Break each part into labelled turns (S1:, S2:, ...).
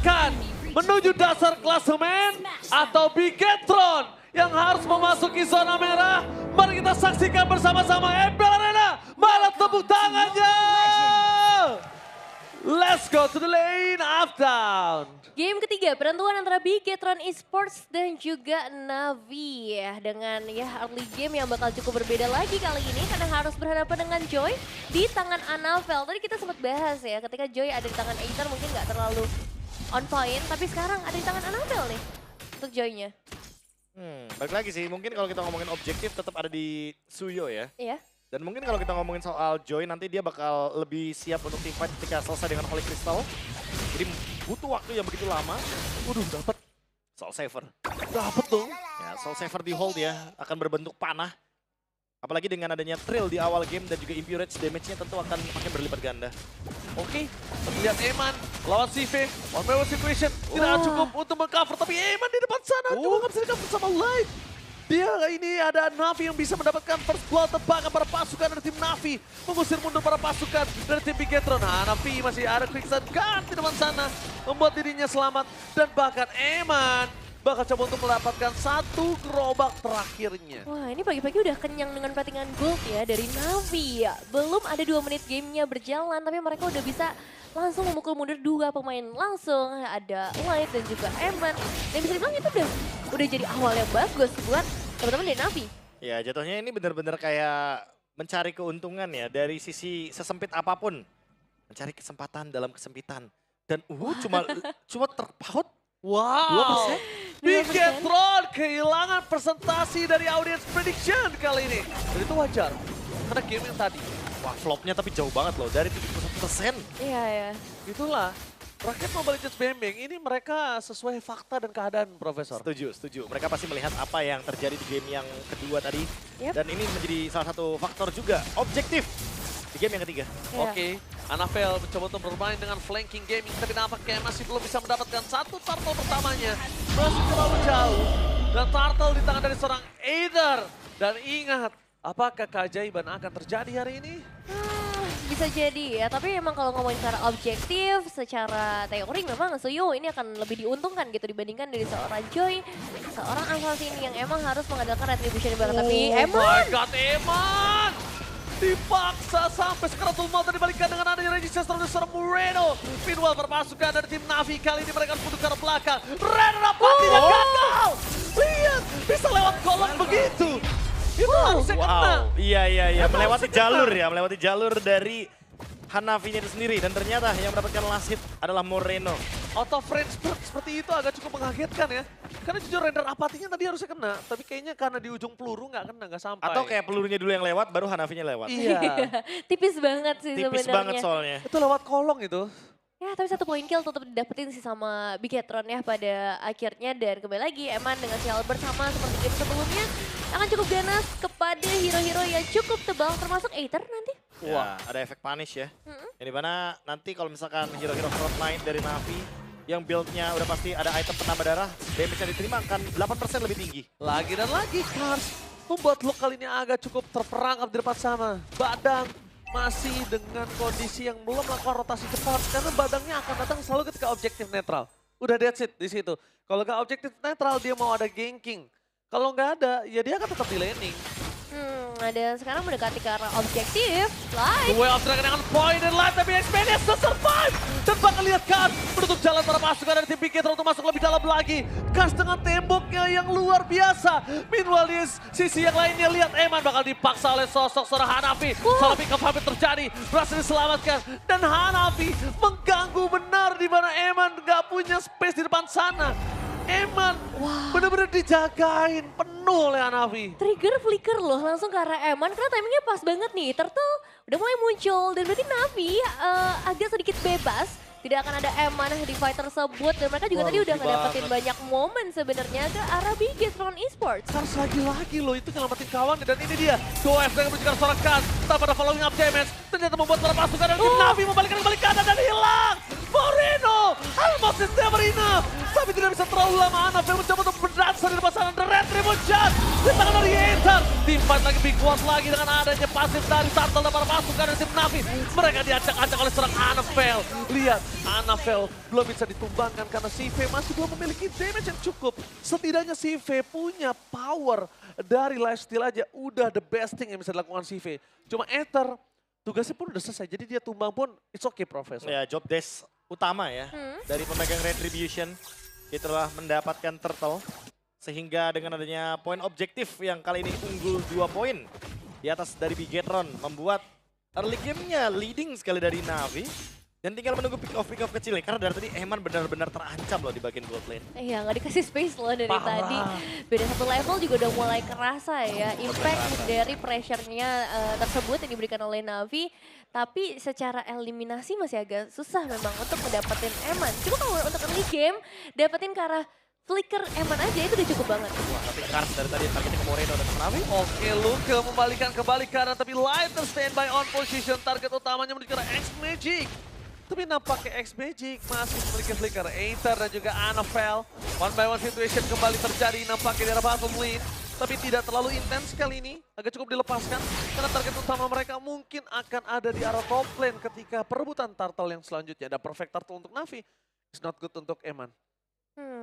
S1: akan menuju dasar klasemen atau Bigetron yang harus memasuki zona merah. Mari kita saksikan bersama-sama MPL Arena. Mana tepuk tangannya? Let's go to the lane of down.
S2: Game ketiga, penentuan antara Bigetron Esports dan juga Navi. Dengan early game yang bakal cukup berbeda lagi kali ini karena harus berhadapan dengan Joy di tangan Anavel. Tadi kita sempat bahas ya, ketika Joy ada di tangan Aether mungkin nggak terlalu on point, tapi sekarang ada di tangan Anavel nih untuk Joy-nya.
S3: Balik lagi sih, mungkin kalau kita ngomongin objektif tetap ada di Suyo ya.
S2: Iya.
S3: Dan mungkin kalau kita ngomongin soal Joy, nanti dia bakal lebih siap untuk teamfight ketika selesai dengan Holy Crystal. Jadi butuh waktu yang begitu lama.
S1: Waduh, dapat
S3: Soul Saver.
S1: dapat dong.
S3: Ya, Soul Saver di hold ya, akan berbentuk panah. Apalagi dengan adanya Trill di awal game dan juga Impurage, damage-nya tentu akan makin berlipat ganda.
S1: Oke, terlihat Eman lawan CV. One by one situation tidak cukup untuk mengcover, tapi Eman di depan sana cuma nggak bisa di-cover sama Light. Dia ini ada Navi yang bisa mendapatkan first blood tebakan para pasukan dari tim Navi. Mengusir mundur para pasukan dari tim Bigetron. Nah, Navi masih ada quicksand gun di depan sana. Membuat dirinya selamat. Dan bahkan Eman bakal coba untuk mendapatkan satu gerobak terakhirnya.
S2: Wah, ini pagi-pagi udah kenyang dengan platingan gold ya dari Navi. Belum ada 2 menit gamenya berjalan, tapi mereka udah bisa langsung memukul mundur 2 pemain langsung. Ada Light dan juga Eman. Dan bisa dibilang itu udah jadi awal yang bagus buat teman-teman dari Navi.
S3: Ya, jatuhnya ini benar-benar kayak mencari keuntungan ya dari sisi sesempit apapun. Mencari kesempatan dalam kesempitan. Dan cuma terpaut.
S1: Wow,
S2: 2%.
S1: Bigetron kehilangan presentasi dari audience prediction kali ini. Dan itu wajar, karena game yang tadi.
S3: Wah, flopnya tapi jauh banget loh, dari 71%.
S2: Iya ya.
S1: Itulah, rakyat Mobile Legends Bembeng ini mereka sesuai fakta dan keadaan, Profesor.
S3: Setuju. Mereka pasti melihat apa yang terjadi di game yang kedua tadi.
S2: Yep.
S3: Dan ini menjadi salah satu faktor juga objektif di game yang ketiga.
S2: Iya.
S1: Oke, Anavel mencoba untuk bermain dengan flanking gaming, tapi nampaknya masih belum bisa mendapatkan satu turtle pertamanya. Masih terlalu jauh. Dan turtle di tangan dari seorang Aether. Dan ingat, apakah keajaiban akan terjadi hari ini?
S2: Bisa jadi ya, tapi emang kalau ngomongin secara objektif, secara teori memang Suyo ini akan lebih diuntungkan gitu dibandingkan dari seorang Joy, seorang assassin yang emang harus mengandalkan retribution banget. Tapi
S1: Oh
S2: Eman!
S1: my god, Eman! Dipaksa sampai sekarang Tummal dibalikan dengan adanya Register dari seorang Moreno. Meanwhile perpasukan dari tim Navi kali ini mereka harus mundur ke arah belakang. Ren rapatinya gagal! Lihat, bisa lewat kolong begitu. Itu harusnya kena.
S3: Iya.
S1: Emang
S3: Melewati
S1: harusnya
S3: jalur
S1: kena.
S3: ya, melewati jalur dari Hanavinya itu sendiri. Dan ternyata yang mendapatkan last hit adalah Moreno.
S1: Out of range seperti itu agak cukup mengagetkan ya. Karena jujur render apatinya tadi harusnya kena. Tapi kayaknya karena di ujung peluru nggak kena, nggak sampai.
S3: Atau kayak pelurunya dulu yang lewat, baru Hanavinya lewat.
S1: Iya,
S2: Tipis banget sih
S3: Tipis
S2: sebenarnya.
S3: banget soalnya.
S1: itu lewat kolong itu.
S2: Ya, tapi 1 poin kill tetap didapetin sih sama Bigetron ya pada akhirnya. Dan kembali lagi Eman dengan si Albert sama seperti game sebelumnya akan cukup ganas kepada hero-hero yang cukup tebal termasuk Aether nanti.
S3: Ya, ada efek punish ya. Yang dimana nanti kalau misalkan hero-hero frontline dari Navi yang build-nya udah pasti ada item penambah darah, damage yang diterima akan 8% lebih tinggi.
S1: Lagi dan lagi Kars membuat Luke kali ini agak cukup terperangkap di depan sana. Badang masih dengan kondisi yang belum melakukan rotasi cepat karena badangnya akan datang selalu ketika objektif netral. Udah dead set di situ. Kalau nggak objektif netral dia mau ada ganking. Kalau nggak ada ya dia akan tetap di laning.
S2: Ada sekarang mendekati ke arah objektif. Light.
S1: Way of Dragon dengan point dan light tapi Expedience survive. Dan bakal lihat Kars menutup jalan para pasukan dari tim Bigetron untuk masuk lebih dalam lagi. Kars dengan temboknya yang luar biasa. Meanwhile di sisi yang lainnya lihat Eman bakal dipaksa oleh sosok seorang Hanavi. Salah pick up hampir terjadi. Berhasil diselamatkan. Dan Hanavi mengganggu benar di mana Eman nggak punya space di depan sana. Eman benar-benar dijagain penuh oleh Hanavi.
S2: Trigger flicker loh langsung ke arah Eman karena timingnya pas banget nih. Turtle udah mulai muncul dan berarti Navi agak sedikit bebas. Tidak akan ada Eman di fight tersebut dan mereka juga tadi udah ngedapetin banyak momen sebenarnya ke arah Bigetron Esports.
S1: Kars lagi-lagi loh itu nyelamatin kawan dan ini dia. Go F dengan menunjukkan seorang Kars tanpa ada following up damage. Ternyata membuat para pasukan dari tim Navi membalikkan kembali kanan dan hilang. Moreno almost is never enough. Tapi tidak bisa terlalu lama. Anavel mencoba untuk berdansa di depan sana. The Retribution di tangan dari Aether. Teamfight lagi lebih kuat lagi dengan adanya pasif dari Turtle dan para pasukan dari tim Navi. Mereka diacak-acak oleh seorang Annabelle. Lihat, Annabelle belum bisa ditumbangkan karena CV masih belum memiliki damage yang cukup. Setidaknya CV punya power dari lifesteal aja. Udah the best thing yang bisa dilakukan CV. Cuma Aether tugasnya pun udah selesai. Jadi dia tumbang pun it's okay, Profesor.
S3: Ya, job desk utama ya dari pemegang Retribution. Dia telah mendapatkan turtle. Sehingga dengan adanya poin objektif yang kali ini unggul 2 poin di atas dari Bigetron. Membuat early game-nya leading sekali dari Navi. Dan tinggal menunggu pick off kecil nih. Karena dari tadi Eman benar-benar terancam loh di bagian gold lane.
S2: Iya, nggak dikasih space loh dari
S1: Parah.
S2: tadi. Beda satu level juga udah mulai kerasa ya. Impact dari pressure-nya tersebut yang diberikan oleh Navi. Tapi secara eliminasi masih agak susah memang untuk mendapatkan Eman. Cuma kalau untuk early game, dapetin ke arah flicker Eman aja itu udah cukup banget.
S3: Wah, tapi Kars dari tadi targetnya ke Moreno dan ke Navi.
S1: Oke, Luke membalikan kembali kanan, tapi Lighter standby on position. Target utamanya menuju ke arah X-Magic. Tapi nampaknya X-Magic masih memiliki flicker. Aether dan juga Annabelle. One by one situation kembali terjadi nampaknya di arah bottom lane. Tapi tidak terlalu intens kali ini. Agak cukup dilepaskan. Karena target utama mereka mungkin akan ada di arah top lane ketika perebutan turtle yang selanjutnya. Ada perfect turtle untuk Navi. It's not good untuk Eman.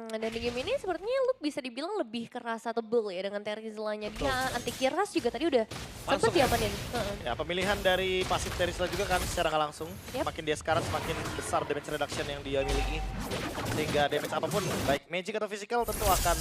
S2: Dan di game ini sepertinya Luke bisa dibilang lebih kerasa tebel ya dengan Terizlanya. Dia anti-key rush juga tadi udah sempet
S1: Langsung ya?
S2: diamanin.
S3: Ya, pemilihan dari pasif Terizla juga kan secara nggak langsung.
S2: Yep.
S3: Makin dia sekarang semakin besar damage reduction yang dia miliki. Sehingga damage apapun, baik magic atau physical tentu akan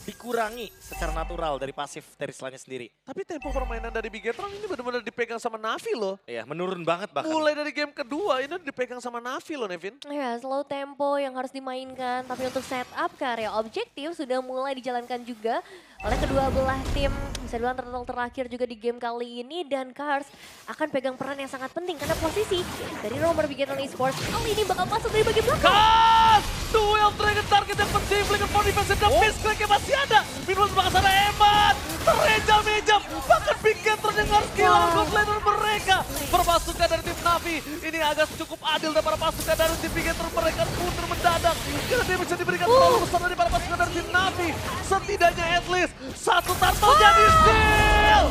S3: dikurangi secara natural dari pasif Terizlanya sendiri.
S1: Tapi tempo permainan dari Bigetron ini benar-benar dipegang sama Navi loh.
S3: Ya, menurun banget bahkan.
S1: Mulai dari game kedua ini dipegang sama Navi loh, Nevin.
S2: Ya, slow tempo yang harus dimainkan. Tapi untuk setup ke area objektif sudah mulai dijalankan juga oleh kedua belah tim. Bisa dibilang turtle terakhir juga di game kali ini. Dan Kars akan pegang peran yang sangat penting. Karena posisi dari nomor Bigetron Esports kali ini bakal masuk dari bagian belakang.
S1: Kars! Duel Dragon target yang penting. Flicker for defense dan misclick-nya masih ada. Minuman sebelah sana Eman. Terejam-ejam. Bahkan Bigetron yang harus kehilangan gold laner mereka. Berpasukan dari tim Navi. Ini agak cukup adil dan para pasukan dari tim Bigetron. Mereka mundur mendadak. Karena dia bisa diberikan terlalu besar dari para pasukan dari tim Navi. Setidaknya at least satu turtle jadi steal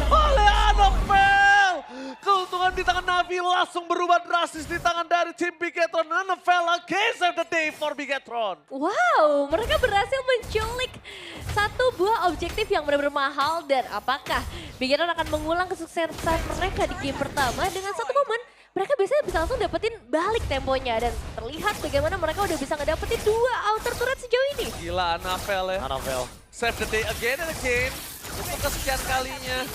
S1: oleh Annabelle. Keuntungan di tangan Navi langsung berubah drastis di tangan dari tim Bigetron. Annabelle again save the day for Bigetron.
S2: Wow, mereka berhasil menculik satu buah objektif yang benar-benar mahal. Dan apakah Bigetron akan mengulang kesuksesan mereka di game pertama dengan satu momen mereka biasanya bisa langsung dapetin balik temponya. Dan terlihat bagaimana mereka udah bisa ngedapetin dua outer turret sejauh ini.
S1: Gila Annabelle ya.
S3: Annabelle.
S1: Save the day again and again. Untuk kesekian kalinya.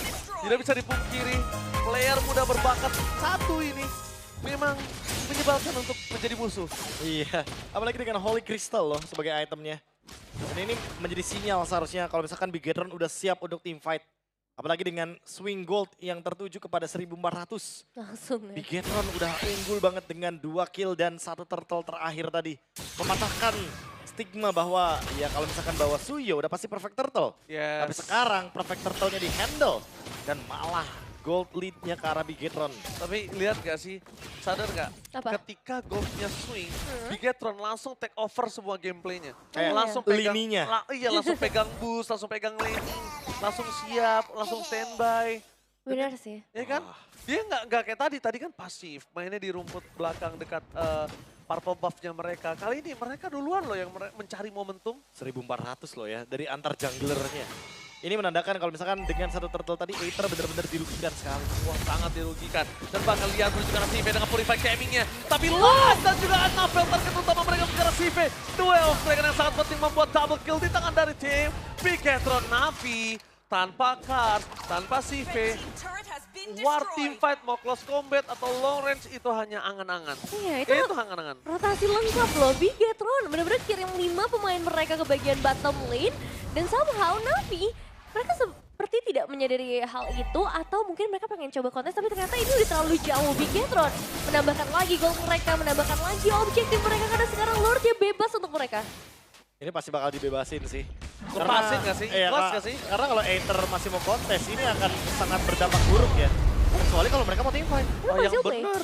S1: Tidak bisa dipungkiri. Player muda berbakat satu ini memang menyebalkan untuk menjadi musuh.
S3: Iya, apalagi dengan Holy Crystal loh sebagai itemnya. Dan ini menjadi sinyal seharusnya kalau misalkan Bigetron udah siap untuk team fight. Apalagi dengan swing gold yang tertuju kepada 1400.
S2: Langsung ya.
S3: Bigetron udah unggul banget dengan 2 kill dan 1 turtle terakhir tadi. Mematahkan stigma bahwa ya kalau misalkan bawa Suyo udah pasti perfect turtle.
S1: Yes.
S3: Tapi sekarang perfect turtle-nya di handle. Dan malah gold lead-nya ke arah Bigetron.
S1: Tapi lihat gak sih, sadar gak?
S2: Apa?
S1: Ketika goldnya swing, Bigetron langsung take over semua gameplaynya.
S3: Kayak
S1: Langsung pegang
S3: lininya.
S1: iya, langsung pegang boost, langsung pegang laning, langsung siap, langsung standby.
S2: Benar sih.
S1: Ya kan? Dia nggak kayak tadi kan pasif, mainnya di rumput belakang dekat purple buff-nya mereka. Kali ini mereka duluan loh yang mencari momentum.
S3: 1400 loh ya dari antar junglernya. Ini menandakan kalau misalkan dengan satu turtle tadi Aether benar-benar dirugikan sekali.
S1: Wah, sangat dirugikan. Dan bakal lihat menunjukkan CV dengan Purify Gaming-nya. Tapi Last dan juga Annabelle target utama mereka mengejar CV. Duel of Dragon yang sangat penting membuat double kill di tangan dari tim Bigetron. Navi tanpa Kars, tanpa CV. War team fight mau close combat atau long range itu hanya angan-angan.
S2: Iya, itu
S1: Itu angan-angan.
S2: rotasi lengkap loh. Bigetron benar-benar kirim 5 pemain mereka ke bagian bottom lane. Dan somehow Navi, mereka seperti tidak menyadari hal itu. Atau mungkin mereka pengen coba kontes, tapi ternyata ini udah terlalu jauh. Bigetron menambahkan lagi gold mereka, menambahkan lagi objektif mereka. Karena sekarang Lordnya bebas untuk mereka.
S3: Ini pasti bakal dibebasin sih.
S1: Lepasin nggak sih?
S3: Iya,
S1: Ikhlas nggak sih?
S3: Karena kalau Aether masih mau kontes, ini akan sangat berdampak buruk ya. Kecuali kalau mereka mau teamfight.
S1: Oh, yang
S2: Conceal play.
S1: bener.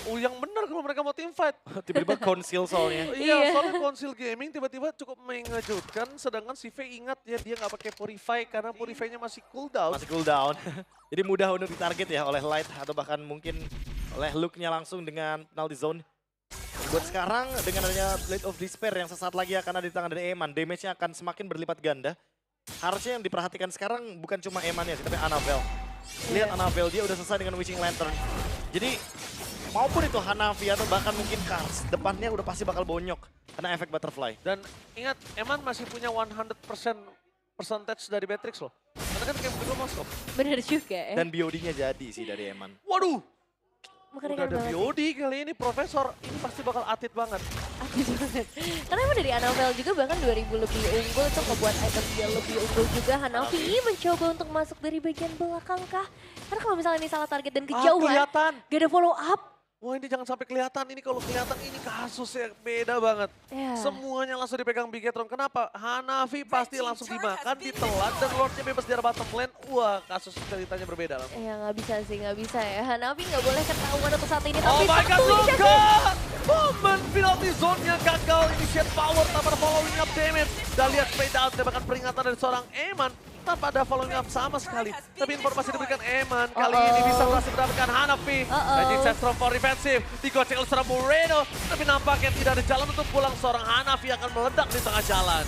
S1: Oh, yang bener kalau mereka mau teamfight.
S3: Tiba-tiba conceal soalnya.
S1: Iya,
S2: Iya.
S1: soalnya Conceal Gaming tiba-tiba cukup mengejutkan, sedangkan si V ingat ya dia nggak pakai Purify karena Purify-nya masih cooldown.
S3: Masih cooldown. Jadi mudah untuk ditarget ya oleh Light atau bahkan mungkin oleh Luke-nya langsung dengan penalty zone. Buat sekarang dengan adanya Blade of Despair yang sesaat lagi akan ada di tangan dari Eman, damage-nya akan semakin berlipat ganda. Harusnya yang diperhatikan sekarang bukan cuma Eman-nya sih, tapi Annabelle. Lihat Annabelle, dia udah selesai dengan Wishing Lantern. Jadi maupun itu Hanafi atau bahkan mungkin Kars, depannya udah pasti bakal bonyok karena efek butterfly.
S1: Dan ingat, Eman masih punya 100% percentage dari Matrix loh. Karena kan kayak begitu Moskov.
S2: Bener juga ya.
S3: Dan BOD-nya jadi sih dari Eman.
S1: Waduh,
S2: Mengerikan
S1: udah ada
S2: banget sih.
S1: BOD kali ini Profesor. Ini pasti bakal atit banget.
S2: Abis banget. Karena emang dari Annabelle juga bahkan 2000 lebih unggul itu ngebuat item dia lebih unggul juga. Hanafi mencoba untuk masuk dari bagian belakang kah? Karena kalau misalnya ini salah target dan kejauhan,
S1: Kelihatan.
S2: gak ada follow up.
S1: Wah, ini jangan sampai kelihatan. Ini kalau kelihatan ini kasusnya beda banget.
S2: Ya.
S1: Semuanya langsung dipegang Bigetron. Kenapa? Hanafi pasti langsung dimakan, ditelan, dan Lordnya bebas di arah bottom lane. Wah, kasus ceritanya berbeda langsung.
S2: Ya nggak bisa sih, nggak bisa ya. Hanafi nggak boleh ketahuan untuk saat ini.
S1: Oh
S2: Tapi
S1: my god,
S2: satu
S1: Luka!
S2: inisiatif.
S1: Momen penalty zone-nya gagal. Initiate power tanpa following up damage. Dan lihat fade out, bahkan peringatan dari seorang Eman. Tanpa ada following up sama sekali. Tapi informasi diberikan Eman. Kali ini bisa berhasil mendapatkan Hanafi. Magic Sestrom for defensive. Digocek oleh seorang Moreno. Tapi nampaknya tidak ada jalan untuk pulang. Seorang Hanafi akan meledak di tengah jalan.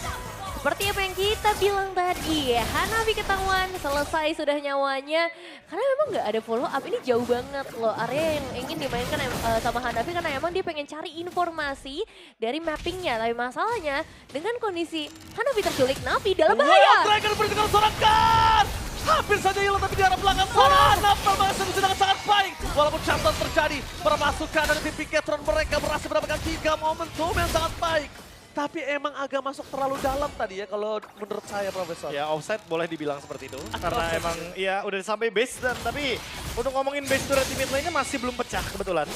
S2: Seperti apa yang kita bilang tadi, Hanafi ketahuan, selesai sudah nyawanya. Karena memang nggak ada follow up, ini jauh banget loh area yang ingin dimainkan sama Hanafi. Karena emang dia pengen cari informasi dari mappingnya. Tapi masalahnya dengan kondisi Hanafi terculik, Navi dalam
S1: Wow,
S2: bahaya.
S1: Dragon berhenti seorang Kar! Hampir saja hilang tapi di arah belakang sana. Nafal masih dengan sangat baik. Walaupun chapter terjadi, permasukan dari tim Bigetron mereka berhasil mendapatkan 3 momentum yang sangat baik. Tapi emang agak masuk terlalu dalam tadi ya kalau menurut saya Profesor.
S3: Ya offside boleh dibilang seperti itu. Karena emang ya udah sampai base dan tapi untuk ngomongin base turret di mid lane-nya masih belum pecah kebetulan.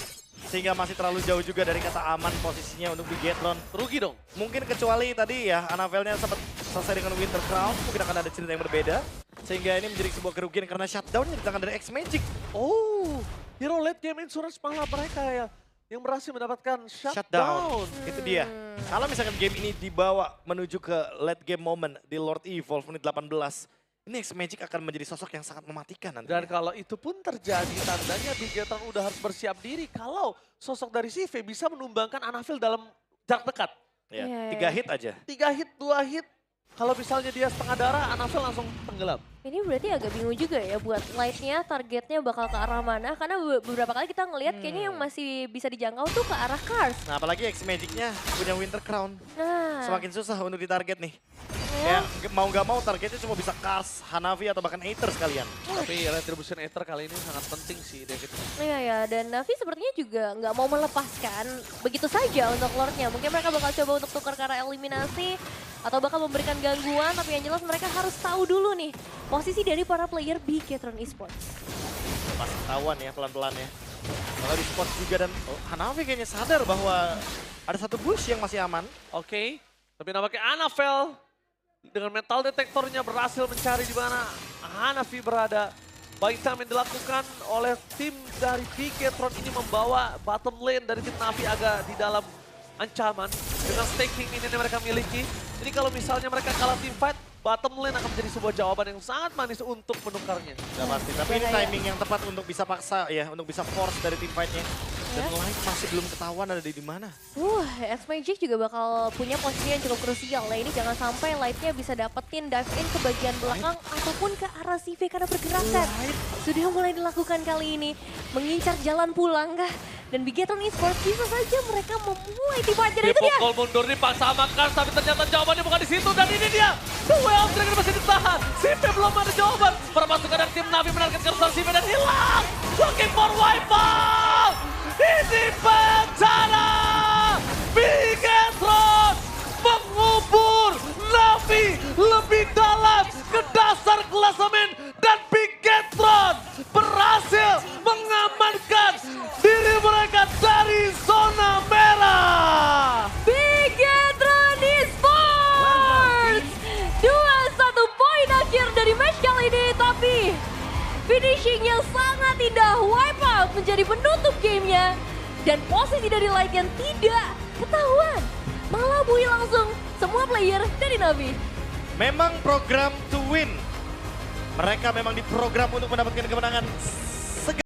S3: Sehingga masih terlalu jauh juga dari kata aman posisinya untuk Bigetron.
S1: Rugi dong.
S3: Mungkin kecuali tadi ya Annabelle-nya sempat selesai dengan Winter Crown, mungkin akan ada cerita yang berbeda. Sehingga ini menjadi sebuah kerugian karena shutdown-nya di tangan dari X-Magic.
S1: Oh, hero late game insurance malah mereka ya. Yang berhasil mendapatkan shutdown.
S3: Itu dia. Kalau misalkan game ini dibawa menuju ke late game moment di Lord Evolve menit 18, ini X-Magic akan menjadi sosok yang sangat mematikan nanti.
S1: Dan kalau itu pun terjadi, tandanya Bigetron udah harus bersiap diri kalau sosok dari CV bisa menumbangkan Annabelle dalam jarak dekat.
S3: Ya,
S2: Iya,
S3: 3 hit aja.
S1: 3 hit, 2 hit. Kalau misalnya dia setengah darah, Annabelle langsung tenggelam.
S2: Ini berarti agak bingung juga ya buat Light-nya targetnya bakal ke arah mana. Karena beberapa kali kita ngelihat kayaknya yang masih bisa dijangkau tuh ke arah Kars.
S3: Nah apalagi X-Magic-nya punya Winter Crown.
S2: Nah,
S3: Semakin susah untuk ditarget nih.
S2: ya.
S3: Ya mau nggak mau targetnya cuma bisa Kars, Hanafi atau bahkan Aether sekalian.
S1: Tapi Retribution Aether kali ini sangat penting sih David.
S2: Iya ya, dan Navi sepertinya juga nggak mau melepaskan begitu saja untuk Lordnya. Mungkin mereka bakal coba untuk tukar ke arah eliminasi atau bakal memberikan gangguan. Tapi yang jelas mereka harus tahu dulu nih posisi dari para player Bigetron Esports.
S3: Pasti ketahuan ya pelan-pelan ya. Kalau di spot juga dan Hanafi kayaknya sadar bahwa ada satu bush yang masih aman.
S1: Oke, tapi nampaknya Annabelle dengan metal detektornya berhasil mencari di mana Hanafi berada. Baik time yang dilakukan oleh tim dari Bigetron ini membawa bottom lane dari tim Navi agak di dalam ancaman dengan staking minion yang mereka miliki. Jadi kalau misalnya mereka kalah team fight, bottom lane akan menjadi sebuah jawaban yang sangat manis untuk menukarnya.
S3: Udah pasti, tapi ini timing yang tepat untuk bisa paksa ya, untuk bisa force dari tim fight-nya. Dan Light masih belum ketahuan ada di mana.
S2: X-Magic juga bakal punya posisi yang cukup krusial. Nah ini jangan sampai Light-nya bisa dapetin dive in ke bagian belakang ataupun ke arah CV karena pergerakan. Sudah mulai dilakukan kali ini. Mengincar jalan pulang kah? Dan Bigetron Esports bisa saja mereka memulai tiba-tiba dari itu dia.
S1: Dipukul mundur dipaksa makan, tapi ternyata jawabannya bukan di situ. Dan ini dia, The Well Dragon masih ditahan. Sipe belum ada jawaban. Permasukan dari tim Navi menarget kerusuhan Sipe dan hilang. Looking for wipeout. Ini bencana. Bigetron mengubur Navi lebih dalam ke dasar klasemen. Dan Bigetron berhasil mengamankan diri mereka dari zona merah.
S2: Bigetron Esports 2-1 poin akhir dari match kali ini. Tapi finishing yang sangat indah. Wipe out menjadi penutup gamenya. Dan posisi dari Lycan tidak ketahuan. Mengelabui langsung semua player dari Navi.
S3: Memang program to win. Mereka memang diprogram untuk mendapatkan kemenangan